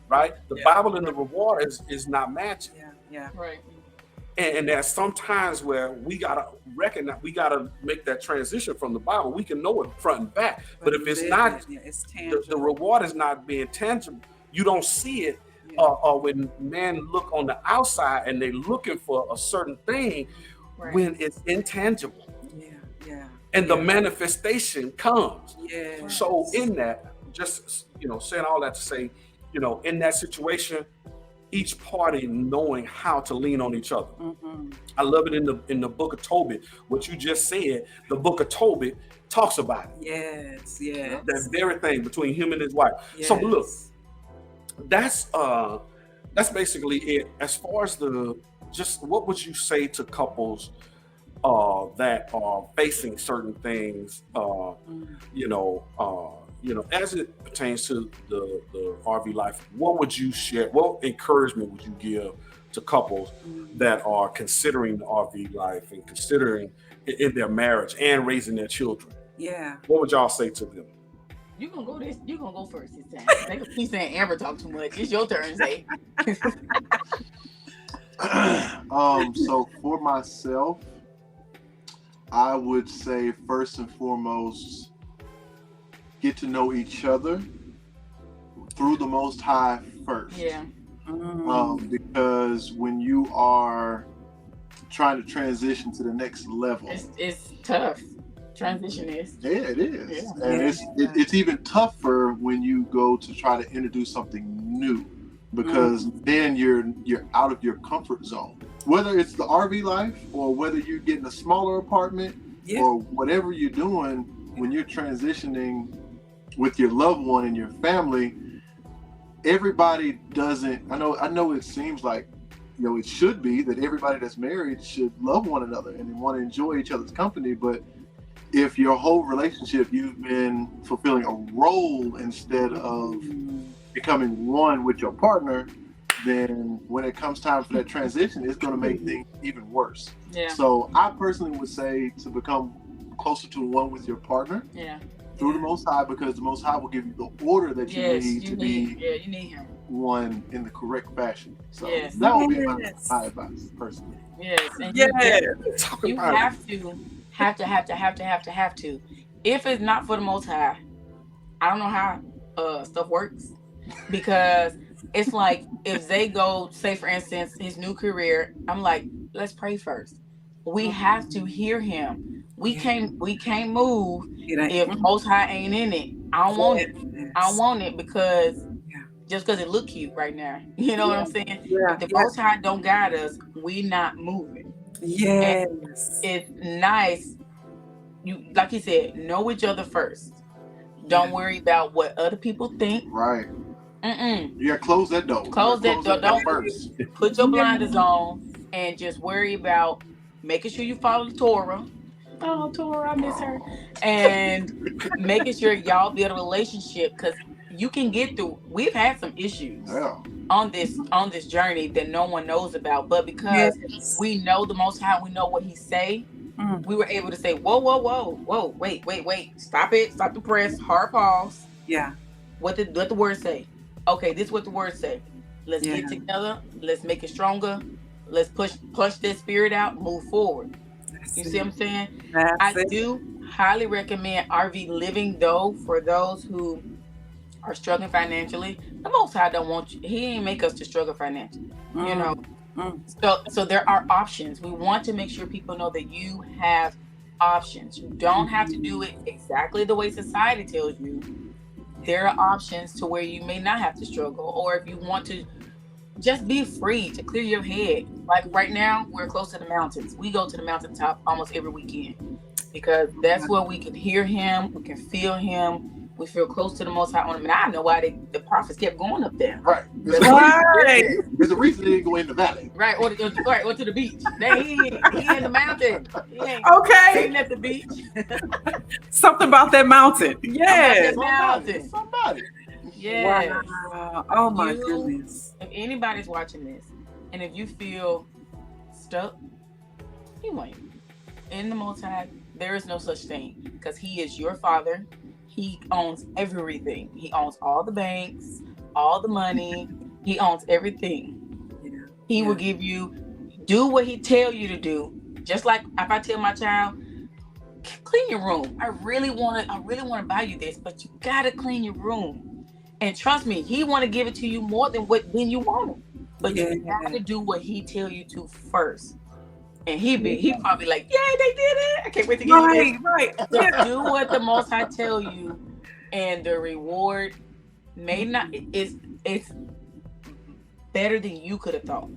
Speaker 1: right? The Bible and the reward is not matching.
Speaker 2: Yeah.
Speaker 3: Right.
Speaker 1: And there's sometimes where we gotta recognize, we gotta make that transition from the Bible. We can know it front and back, but if it's not,
Speaker 2: it's tangible.
Speaker 1: The reward is not being tangible. You don't see it. Or when men look on the outside and they're looking for a certain thing, when it's intangible. And the manifestation comes. So in that, just saying all that to say, in that situation, each party knowing how to lean on each other. I love it in the book of Tobit. What you just said, the book of Tobit talks about it.
Speaker 2: Yes.
Speaker 1: That very thing between him and his wife. So look, that's basically it. As far as what would you say to couples that are facing certain things, as it pertains to the RV life? What would you share? What encouragement would you give to couples that are considering the RV life and considering in their marriage and raising their children? What would y'all say to them?
Speaker 3: You gonna go first this time. They gonna keep saying Amber talk too much. It's your turn, Zay.
Speaker 4: So for myself, I would say first and foremost, get to know each other through the Most High first. Because when you are trying to transition to the next level,
Speaker 3: it's tough. Transition is.
Speaker 4: Yeah, it is. And it's even tougher when you go to try to introduce something new, because then you're out of your comfort zone. Whether it's the RV life or whether you're getting a smaller apartment or whatever you're doing, when you're transitioning with your loved one and your family, everybody doesn't. I know it seems like, it should be that everybody that's married should love one another and want to enjoy each other's company, but if your whole relationship you've been fulfilling a role instead of becoming one with your partner, then when it comes time for that transition, it's going to make things even worse. So I personally would say to become closer to one with your partner through the Most High, because the Most High will give you the order that you need to be
Speaker 3: you need him.
Speaker 4: one in the correct fashion. So that would be my advice personally.
Speaker 3: And you have to. If it's not for the Most High, I don't know how stuff works, because it's like if they go, say for instance, his new career, I'm like, let's pray first. We have to hear him. We can't move if Most High ain't in it. I don't want it. I don't want it because just because it look cute right now. You know what I'm saying? If the Most High don't guide us, we not moving. And it's nice. You, like he said, know each other first. Don't worry about what other people think.
Speaker 4: Right. You gotta close that door.
Speaker 3: Close that door. Don't first. Put your blinders on and just worry about making sure you follow the Torah. Oh, Torah, I miss her. And making sure y'all build a relationship, because you can get through. We've had some issues on this journey that no one knows about, but because we know the Most High, we know what He say. We were able to say, whoa, wait, stop it, stop the press, hard pause. What the word say? Okay, this is what the word say. Let's get together. Let's make it stronger. Let's push that spirit out. Move forward. You see what I'm saying? I do highly recommend RV living, though, for those who are struggling financially. The Most High don't want you. He ain't make us to struggle financially. You know. So there are options. We want to make sure people know that you have options. You don't have to do it exactly the way society tells you. There are options to where you may not have to struggle, or if you want to just be free to clear your head. Like right now, we're close to the mountains. We go to the mountaintop almost every weekend because that's where we can hear him, we can feel him. We feel close to the Most High on him. And I know why the prophets kept going up there.
Speaker 4: Right. There's a reason they didn't go in the valley.
Speaker 3: Right, or to the beach. He in the mountain. He ain't at the beach.
Speaker 2: Something about that mountain. Yeah.
Speaker 4: Somebody.
Speaker 3: Yeah.
Speaker 2: Wow. Oh my goodness.
Speaker 3: If anybody's watching this, and if you feel stuck, you ain't. In the Most High, there is no such thing, because He is your Father. He owns everything. He owns all the banks, all the money. He owns everything.
Speaker 2: Yeah.
Speaker 3: He will give you, do what He tell you to do. Just like if I tell my child, clean your room. I really want to buy you this, but you gotta clean your room. And trust me, He want to give it to you more than you want it. But you got to do what He tell you to first. And he probably like, yeah, they did it. I can't wait to get you.
Speaker 2: Right.
Speaker 3: Just do what the Most High tell you, and the reward may not. It's better than you could have thought.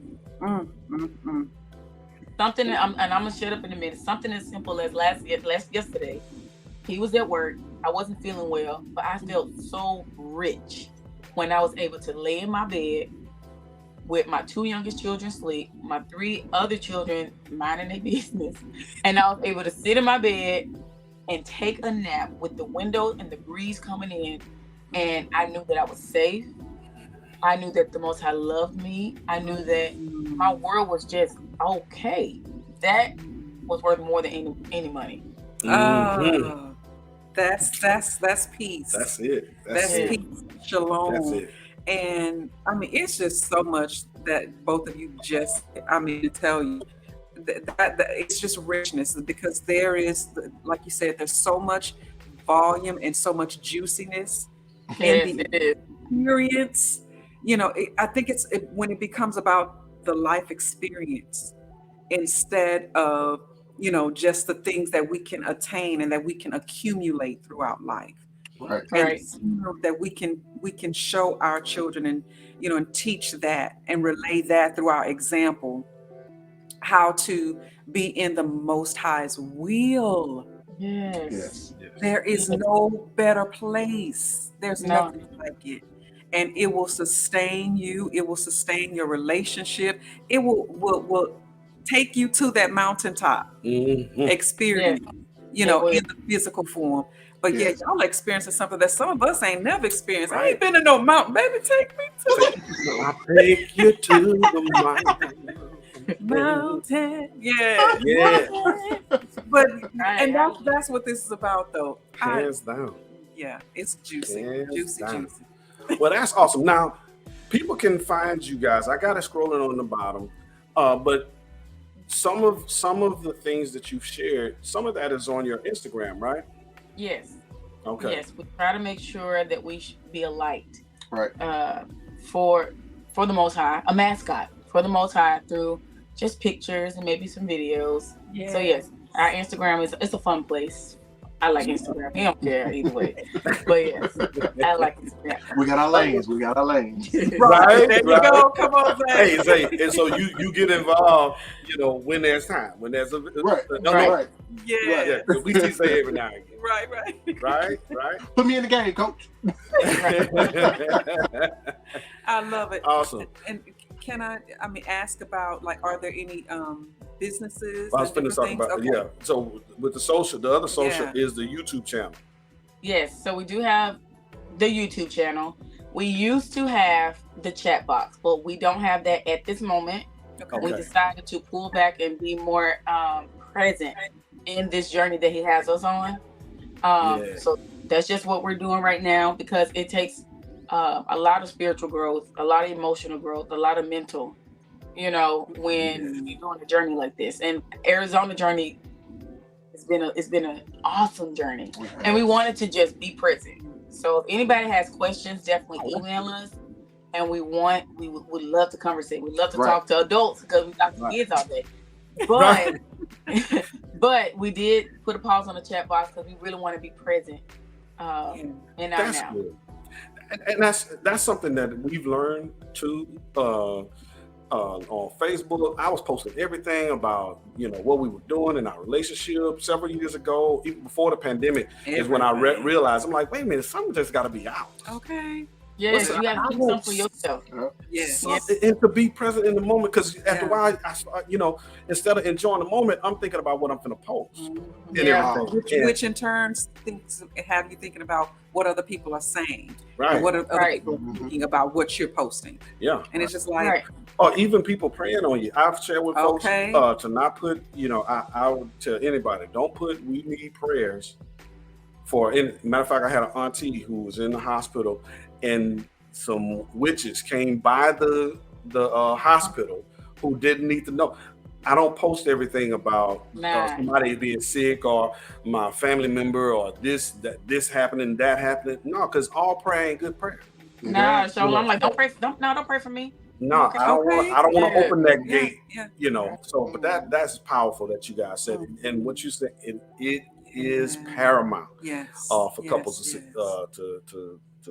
Speaker 3: Something, and I'm gonna shut up in a minute. Something as simple as yesterday, he was at work. I wasn't feeling well, but I felt so rich when I was able to lay in my bed with my 2 youngest children asleep, my 3 other children minding their business, and I was able to sit in my bed and take a nap with the window and the breeze coming in, and I knew that I was safe. I knew that the Most High loved me. I knew that my world was just okay. That was worth more than any money.
Speaker 2: That's peace.
Speaker 1: That's it.
Speaker 2: That's
Speaker 1: it.
Speaker 2: peace. Shalom.
Speaker 1: That's it.
Speaker 2: And I mean, it's just so much that both of you just, to tell you that it's just richness, because there is, like you said, there's so much volume and so much juiciness in the experience. You know, I think when it becomes about the life experience instead of, just the things that we can attain and that we can accumulate throughout life.
Speaker 4: Right.
Speaker 2: And that we can show our children and and teach that and relay that through our example, how to be in the Most High's will.
Speaker 3: Yes.
Speaker 2: There is no better place. There's nothing like it. And it will sustain you. It will sustain your relationship. It will take you to that mountaintop experience, in the physical form. But y'all experiencing something that some of us ain't never experienced. Right. I ain't been to no mountain, baby. Take me to it.
Speaker 1: I'll take you to the
Speaker 2: mountain. Yeah. But and that's what this is about, though.
Speaker 1: Hands down.
Speaker 2: Yeah, it's juicy. Juicy.
Speaker 1: Well, that's awesome. Now, people can find you guys. I got it scrolling on the bottom. But some of the things that you've shared, some of that is on your Instagram, right?
Speaker 3: Yes.
Speaker 1: Okay.
Speaker 3: Yes, we try to make sure that we should be a light,
Speaker 4: right?
Speaker 3: For the Most High, a mascot for the Most High through just pictures and maybe some videos. Yeah. So yes, our Instagram it's a fun place. I like Instagram. He don't care either way. But yes, I like Instagram.
Speaker 4: We got our lanes.
Speaker 1: Right.
Speaker 2: There you go. Come on,
Speaker 1: Zay. Hey, and so you get involved, when there's time, when there's
Speaker 4: right.
Speaker 2: Yeah.
Speaker 1: We see Zay every now and again.
Speaker 2: Right.
Speaker 4: Put me in the game, coach.
Speaker 2: I love it.
Speaker 1: Awesome.
Speaker 2: And can I ask about, like, are there any businesses?
Speaker 1: I was going to talk about So with the other social is the YouTube channel.
Speaker 3: Yes. So we do have the YouTube channel. We used to have the chat box, but we don't have that at this moment. Okay. We decided to pull back and be more present in this journey that He has us on. So that's just what we're doing right now, because it takes a lot of spiritual growth, a lot of emotional growth, a lot of mental, when you're doing a journey like this. And Arizona journey it's been an awesome journey, and we wanted to just be present. So if anybody has questions, definitely email us, and we would love to conversate. We love to talk to adults because we talk to kids all day. But but we did put a pause on the chat box because we really want to be present in our now.
Speaker 1: Good. And that's something that we've learned too. On Facebook, I was posting everything about what we were doing in our relationship several years ago, even before the pandemic. Is when I realized, I'm like, wait a minute, something just got to be out.
Speaker 2: Okay.
Speaker 3: Yes, you got to keep something for yourself.
Speaker 2: Yes.
Speaker 1: And to be present in the moment, because after a while, instead of enjoying the moment, I'm thinking about what I'm going to post. And everything.
Speaker 2: Which in turn have you thinking about what other people are saying.
Speaker 1: Right.
Speaker 2: What are other people thinking about what you're posting.
Speaker 1: Yeah.
Speaker 2: And it's just like...
Speaker 1: Or even people praying on you. I've shared with folks to not put, I would tell anybody, don't put "we need prayers" for. Matter of fact, I had an auntie who was in the hospital, and some witches came by the hospital who didn't need to know. I don't post everything about somebody being sick or my family member or this happening, that happening. No, because all prayer ain't good prayer.
Speaker 3: So I'm like, don't pray for me.
Speaker 1: No, I don't want to open that gate. So, but that's powerful that you guys said, and what you said, it is paramount.
Speaker 2: Yes.
Speaker 1: For couples to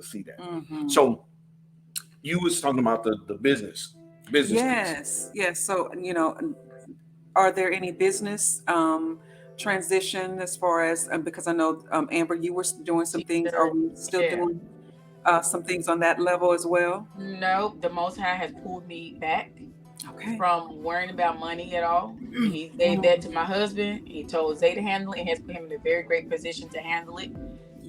Speaker 1: see that. So, you was talking about the business.
Speaker 2: Yes. So, are there any business transition as far as because I know Amber, you were doing some things. Are we still doing some things on that level as well?
Speaker 3: No, the Most High has pulled me back from worrying about money at all. He gave that to my husband. He told Zay to handle it and has put him in a very great position to handle it.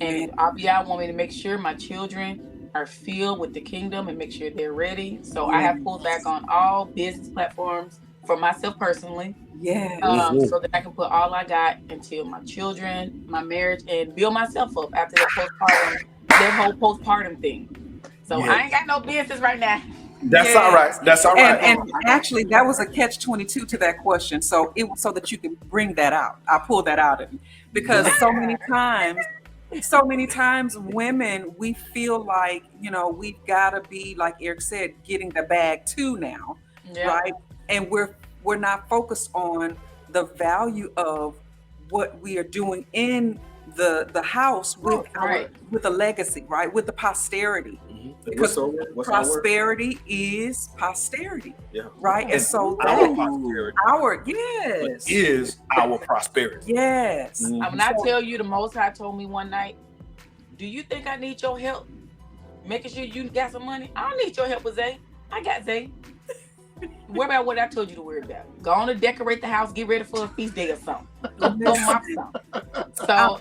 Speaker 3: And RVI want me to make sure my children are filled with the kingdom and make sure they're ready. So I have pulled back on all business platforms for myself personally. So that I can put all I got into my children, my marriage, and build myself up after that whole postpartum thing. So I ain't got no business right now.
Speaker 1: That's all right. That's all right.
Speaker 2: And actually, that was a catch-22 to that question. So it was so that you can bring that out. I pulled that out of you because so many times women, we feel like, we've got to be, like Eric said, getting the bag too now, right? And we're not focused on the value of what we are doing in the house with with a legacy, right? With the posterity. Because prosperity is posterity. Right. And so
Speaker 1: our prosperity
Speaker 2: is
Speaker 1: our prosperity.
Speaker 2: Yes.
Speaker 3: When I tell you, the Most High told me one night, do you think I need your help making sure you got some money? I don't need your help with Zay. I got Zay. Worry about what I told you to worry about. Go on to decorate the house, get ready for a feast day or something. Go mop something. So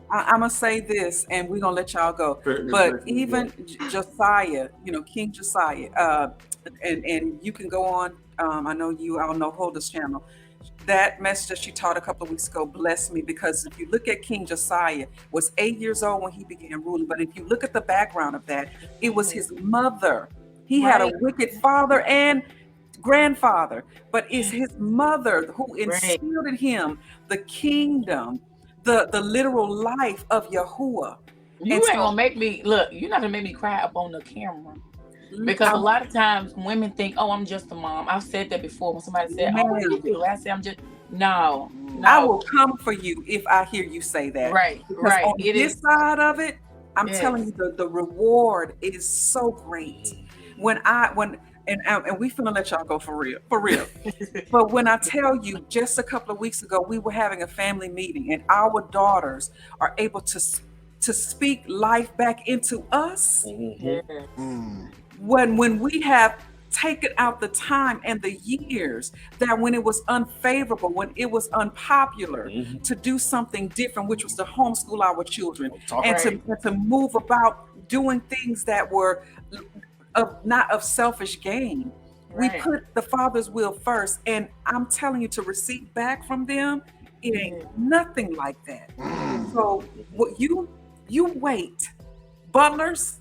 Speaker 2: I'm gonna say this, and we're gonna let y'all go. But even Josiah, King Josiah, and you can go on. I know you all know Holder's channel. That message that she taught a couple of weeks ago blessed me because if you look at King Josiah, was 8 years old when he began ruling. But if you look at the background of that, it was his mother. He had a wicked father and grandfather, but it's his mother who instilled in him the kingdom, the literal life of Yahuwah.
Speaker 3: You're not gonna make me cry up on the camera. Because a lot of times women think, oh, I'm just a mom. I've said that before when somebody said, oh, what do you do? I say, I'm just, no.
Speaker 2: I will come for you if I hear you say that.
Speaker 3: Right.
Speaker 2: On this side of it, I'm telling you, the reward is so great. And we finna let y'all go for real. But when I tell you, just a couple of weeks ago, we were having a family meeting, and our daughters are able to speak life back into us. When we have taken out the time and the years that when it was unfavorable, when it was unpopular to do something different, which was to homeschool our children and to move about doing things that were not of selfish gain. We put the Father's will first, and I'm telling you, to receive back from them, it ain't nothing like that. So what you wait, Butlers,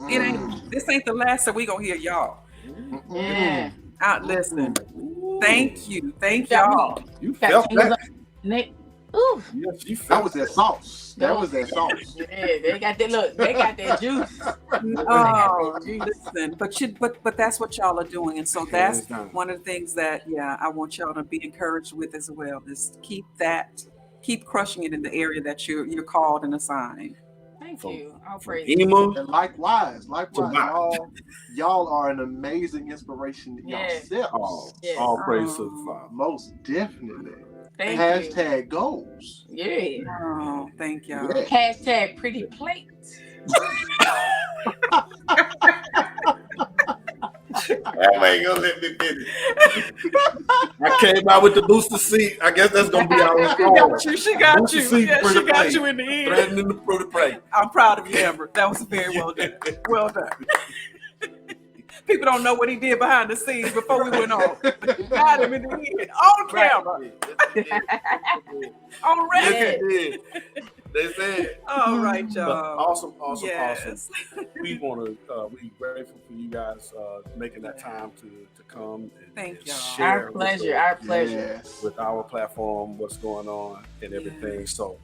Speaker 2: this ain't the last that we gonna hear y'all. Listen, thank y'all.
Speaker 1: You felt that.
Speaker 3: Ooh.
Speaker 1: Yeah, she
Speaker 4: That
Speaker 1: felt
Speaker 4: was that sauce. That was that sauce.
Speaker 3: Yeah, they got that look. They got that juice.
Speaker 2: Oh, listen, but that's what y'all are doing, and so that's
Speaker 1: Hands down.
Speaker 2: one of the things that I want y'all to be encouraged with as well. Is keep crushing it in the area that you're called and assigned.
Speaker 3: Thank
Speaker 1: From-
Speaker 3: you. All
Speaker 1: from
Speaker 3: praise.
Speaker 1: Ema
Speaker 4: And likewise,
Speaker 1: to Mike.
Speaker 4: y'all are an amazing inspiration
Speaker 3: Yes.
Speaker 4: yourselves.
Speaker 3: Yes.
Speaker 1: All praise to the Father.
Speaker 4: Most definitely.
Speaker 3: Thank
Speaker 4: Hashtag goals.
Speaker 3: you. Yeah.
Speaker 2: Oh, thank y'all.
Speaker 4: Yeah.
Speaker 3: Hashtag pretty plate.
Speaker 1: That ain't gonna let me finish. I came out with the booster seat. I guess that's gonna be our song.
Speaker 2: She got
Speaker 1: Booster
Speaker 2: you.
Speaker 1: seat
Speaker 2: Yeah,
Speaker 1: for
Speaker 2: she
Speaker 1: the
Speaker 2: got
Speaker 1: plate.
Speaker 2: you in the end.
Speaker 1: Threatening the for the plate.
Speaker 2: I'm proud of you, Amber. That was very well done. Well done. People don't know what he did behind the scenes before we went on. Got him in the end, on camera, on record.
Speaker 1: Yes, it did. They said.
Speaker 2: All right,
Speaker 1: But
Speaker 2: y'all.
Speaker 1: awesome.
Speaker 2: Yes.
Speaker 1: We want to. We grateful for you guys making that time to come and,
Speaker 2: Thank
Speaker 1: and
Speaker 2: y'all.
Speaker 1: share
Speaker 3: Our pleasure. Our pleasure.
Speaker 4: Yes.
Speaker 1: with our platform what's going on and everything.
Speaker 2: Yeah.
Speaker 1: So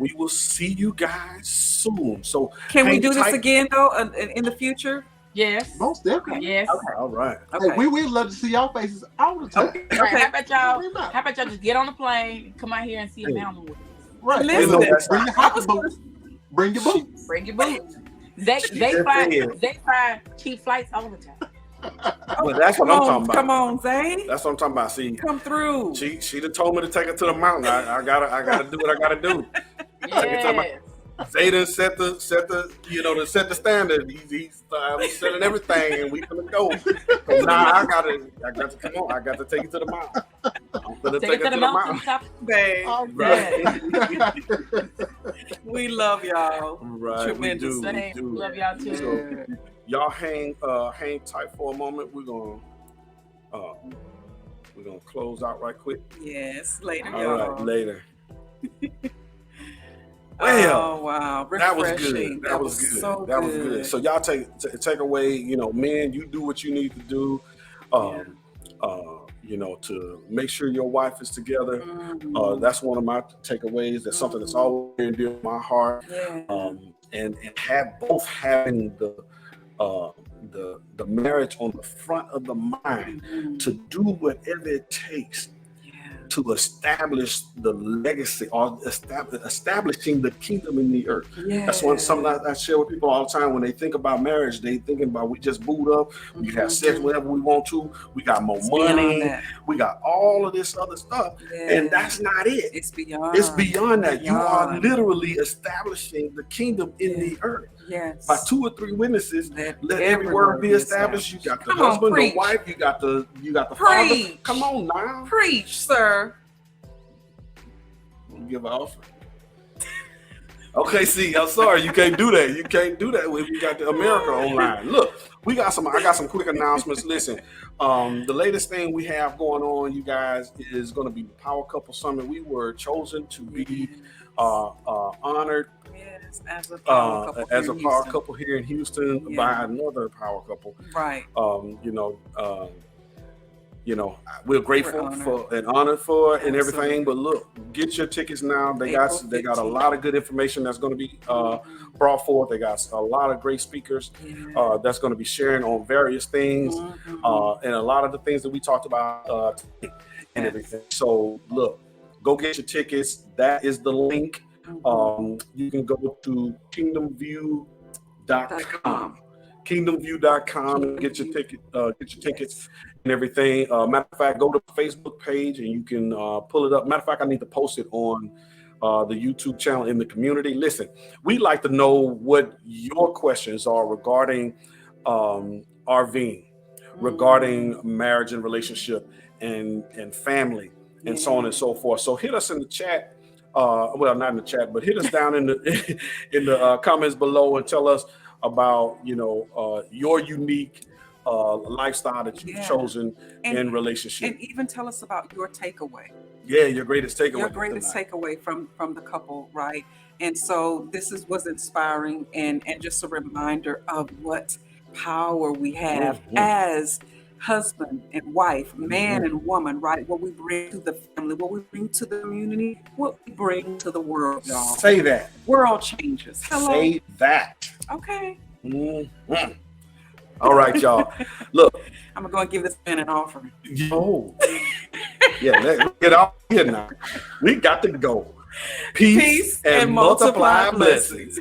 Speaker 1: we will see you guys soon. So
Speaker 2: Can we
Speaker 1: hang
Speaker 2: do this
Speaker 1: tight.
Speaker 2: again though in the future?
Speaker 3: Yes.
Speaker 4: Most definitely.
Speaker 3: Yes.
Speaker 1: All right.
Speaker 2: Okay.
Speaker 4: Hey, we would love to see y'all faces all the time.
Speaker 2: Okay.
Speaker 3: Right.
Speaker 2: Okay.
Speaker 3: How about y'all? How about y'all just get on the plane, come out here and see a mountain with us?
Speaker 4: Right.
Speaker 2: Listen.
Speaker 4: Bring your hiking boots. Bring your boots.
Speaker 3: Bring your boots. They fly cheap flights all the time.
Speaker 1: Well, that's what I'm talking about.
Speaker 2: Come on, Zane.
Speaker 1: That's what I'm talking about. See,
Speaker 2: Come through.
Speaker 1: she done told me to take her to the mountain. I gotta do what I gotta do.
Speaker 3: Yes.
Speaker 1: Zayden set the set the standard. He's setting everything, and we gonna go. So now I got to come on. I got to take you to the mountain. I'm gonna
Speaker 3: Take it to the mountain top.
Speaker 2: Babe,
Speaker 1: Right.
Speaker 2: we love y'all.
Speaker 1: Right.
Speaker 2: Tremendous.
Speaker 1: We
Speaker 3: Same.
Speaker 1: do.
Speaker 3: Love y'all too.
Speaker 1: So, y'all hang tight for a moment. We're gonna close out right quick.
Speaker 2: Yes, later,
Speaker 1: All
Speaker 2: y'all.
Speaker 1: right, later.
Speaker 2: Oh wow,
Speaker 1: That was
Speaker 2: refreshing.
Speaker 1: good. That was good.
Speaker 2: So
Speaker 1: That was good. So y'all take away. Men, you do what you need to do. To make sure your wife is together.
Speaker 2: Mhm.
Speaker 1: That's one of my takeaways. That's something that's always near and dear to my heart.
Speaker 2: Yeah.
Speaker 1: And have both having the marriage on the front of the mind
Speaker 2: Mhm.
Speaker 1: to do whatever it takes
Speaker 2: Yeah.
Speaker 1: to establish the legacy or establishing the kingdom in the earth.
Speaker 2: Yeah.
Speaker 1: That's something I share with people all the time. When they think about marriage, they thinking about we just boot up, we have sex whenever we want to, we got more
Speaker 2: It's beyond
Speaker 1: money,
Speaker 2: that.
Speaker 1: we got all of this other stuff,
Speaker 2: Yeah.
Speaker 1: and that's not it.
Speaker 2: It's beyond.
Speaker 1: It's beyond that. You are
Speaker 2: Beyond.
Speaker 1: literally establishing the kingdom in the earth.
Speaker 2: Yes.
Speaker 1: By 2 or 3 witnesses,
Speaker 2: Let
Speaker 1: let every word be established. You got the
Speaker 2: Come on,
Speaker 1: husband,
Speaker 2: preach.
Speaker 1: the wife, you got the father.
Speaker 2: Preach.
Speaker 1: Come on now.
Speaker 2: Preach, sir.
Speaker 1: Give an offering. Okay, see, I'm sorry, you can't do that. You can't do that when we got the America online. Look, I got some quick announcements. Listen, the latest thing we have going on, you guys, is going to be the Power Couple Summit. We were chosen to be honored
Speaker 2: Yes, as a power couple.
Speaker 1: as
Speaker 2: here
Speaker 1: a
Speaker 2: in
Speaker 1: power
Speaker 2: Houston.
Speaker 1: couple here in Houston
Speaker 2: Yeah.
Speaker 1: by another power couple.
Speaker 2: Right.
Speaker 1: We're grateful
Speaker 2: We're
Speaker 1: for and honored for it and
Speaker 2: Absolutely.
Speaker 1: everything. But look, get your tickets now. They
Speaker 2: April
Speaker 1: got a
Speaker 2: 15th.
Speaker 1: lot of good information that's going to be brought forth. They got a lot of great speakers
Speaker 2: Yeah.
Speaker 1: that's going to be sharing on various things and a lot of the things that we talked about today and everything. So look, go get your tickets. That is the link. You can go to kingdomview.com. Kingdomview.com and get your tickets and everything. Matter of fact, go to the Facebook page and you can pull it up. Matter of fact, I need to post it on the YouTube channel in the community. Listen, we'd like to know what your questions are regarding RVing, regarding marriage and relationship and family and so on and so forth. So hit us in the chat. Well, not in the chat, but hit us down in the in the comments below and tell us about your unique lifestyle that you've chosen in relationship,
Speaker 2: and even tell us about your takeaway.
Speaker 1: Yeah, your greatest takeaway.
Speaker 2: Your greatest takeaway from the couple, right? And so this was inspiring and just a reminder of what power we have as husband and wife, man and woman, right? What we bring to the family, what we bring to the community, what we bring to the world, y'all.
Speaker 1: Say that.
Speaker 2: World changes. Hello.
Speaker 1: Say that.
Speaker 2: Okay.
Speaker 1: Mm-hmm. All right, y'all. Look.
Speaker 2: I'm going to give this man an offering.
Speaker 1: Oh. Yeah, let's get off here now. We got to go. Peace and multiply blessings.